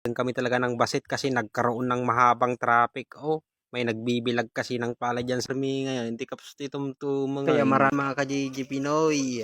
Kami talaga ng basit kasi nagkaroon ng mahabang traffic. Oh, may nagbibilag kasi ng palay dyan sa mi ngayon. Hindi kapos itong mga. Kaya marami mga ka-JG Pinoy.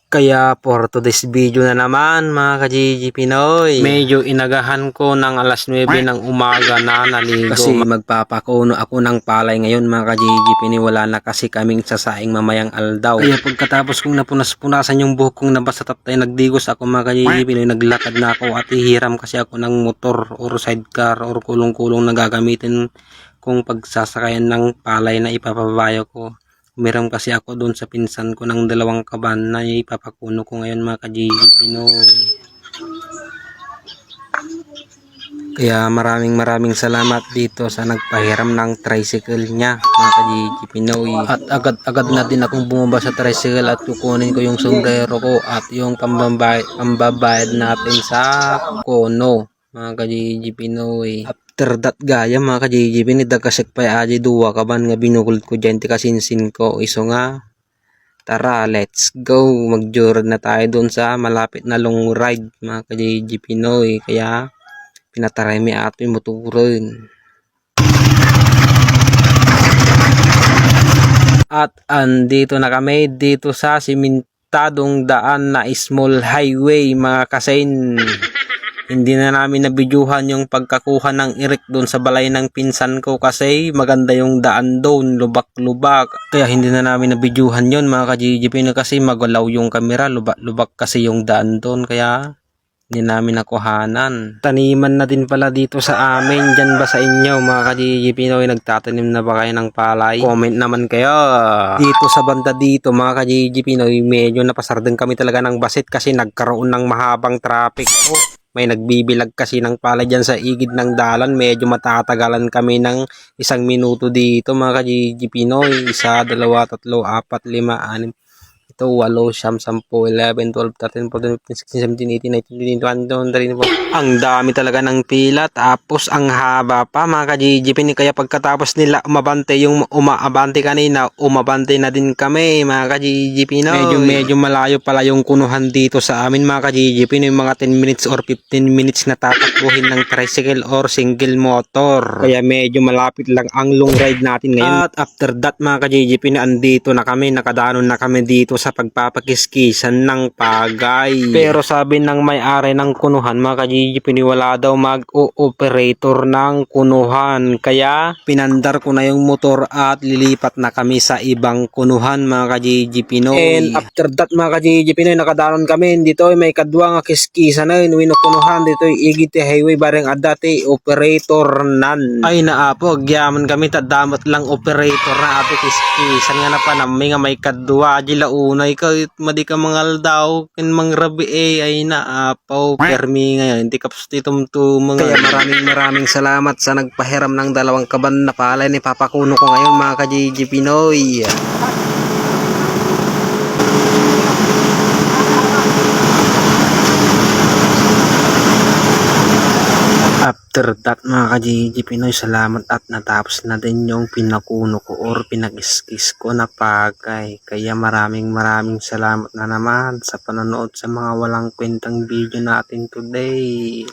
Kaya for today's video na naman mga ka-JG Pinoy, medyo inagahan ko ng alas 9 ng umaga na naligo. Kasi magpapakuno ako ng palay ngayon mga ka-JG Pinoy. Wala na kasi kaming sasaing mamayang aldaw. Kaya pagkatapos kong napunas-punasan yung buhok kong nabasa tapos nagdigos ako mga ka-JG Pinoy. Naglakad na ako at hihiram kasi ako ng motor or sidecar or kulong-kulong na gagamitin kung pagsasakayan ng palay na ipapabayo ko. Meron kasi ako doon sa pinsan ko ng 2 kaban na ipapakuno ko ngayon mga ka-JG Pinoy. Kaya maraming salamat dito sa nagpahiram ng tricycle niya mga ka-JG Pinoy. At agad-agad na din akong bumaba sa tricycle at kukunin ko yung sombrero ko at yung pambabayad natin sa kono mga ka-JG Pinoy. After that gaya mga ka-JG Pinoy, dagkasik pa aji 2 kaban nga binukul ko dyan ti kasinsin ko. Iso nga, tara let's go, mag-journey na tayo doon sa malapit na long ride mga ka-JG Pinoy. Kaya pinataray mi ato yung motorin. At andito na kami dito sa simentadong daan na small highway mga kasain. Hindi na namin nabidyuhan yung pagkakuha ng irik doon sa balay ng pinsan ko kasi maganda yung daan doon, lubak-lubak. Kaya hindi na namin nabidyuhan yun mga ka-JG Pinoy kasi magalaw yung kamera, lubak-lubak kasi yung daan doon kaya hindi namin nakuhanan. Taniman na din pala dito sa amin. Dyan ba sa inyo mga ka-JG Pinoy, nagtatanim na ba kayo ng palay? Comment naman kayo. Dito sa banda dito mga ka-JG Pinoy, medyo napasardan kami talaga ng basit kasi nagkaroon ng mahabang traffic. Oh, may nagbibilag kasi ng palay dyan sa igid ng dalan. Medyo matatagalan kami ng 1 minuto dito mga ka-JG Pinoy. 1, 2, 3, 4, 5, 6, ito, 8, 9, 10, 11, 12, 13, 14, 15, 16, 17, 18, 19, 20, 21. Ang dami talaga ng pila. Tapos ang haba pa mga ka-JG Pinoy. Kaya pagkatapos nila umabante yung umaabante kanina, umabante na din kami mga ka-JG Pinoy. Medyo malayo pala yung kunuhan dito sa amin mga ka-JG Pinoy. Mga 10 minutes or 15 minutes na tatakbuhin ng tricycle or single motor. Kaya medyo malapit lang ang long ride natin ngayon. At after that mga ka-JG Pinoy, andito na kami, nakadanon na kami dito sa pagpapakiskisan ng pagay. Pero sabi ng may-ari ng kunuhan mga ka-JG Pinoy, wala daw mag-o-operator ng kunuhan. Kaya pinandar ko na yung motor at lilipat na kami sa ibang kunuhan mga ka-JG Pinoy. And after that mga ka-JG Pinoy, nakadanon kami dito may kadwa nga kiskisan na winukunuhan dito igiti highway bareng adati operator nan. Ay naapo agyaman kami tadamot lang operator na ato kiskisan nga na pa nami nga may kadwa adila unay ka madi ka mangal daw kin mangrabi ay naapaw permi ngayon hindi kapos titumtumang. Kaya maraming salamat sa nagpahiram ng 2 kaban na palay ni papakuno ko ngayon mga ka-JG Pinoy. After that mga ka-JG Pinoy, salamat at natapos na din yung pinakuno ko or pinag-iskis ko na pagay. Kaya maraming salamat na naman sa panonood sa mga walang kwentang video natin today.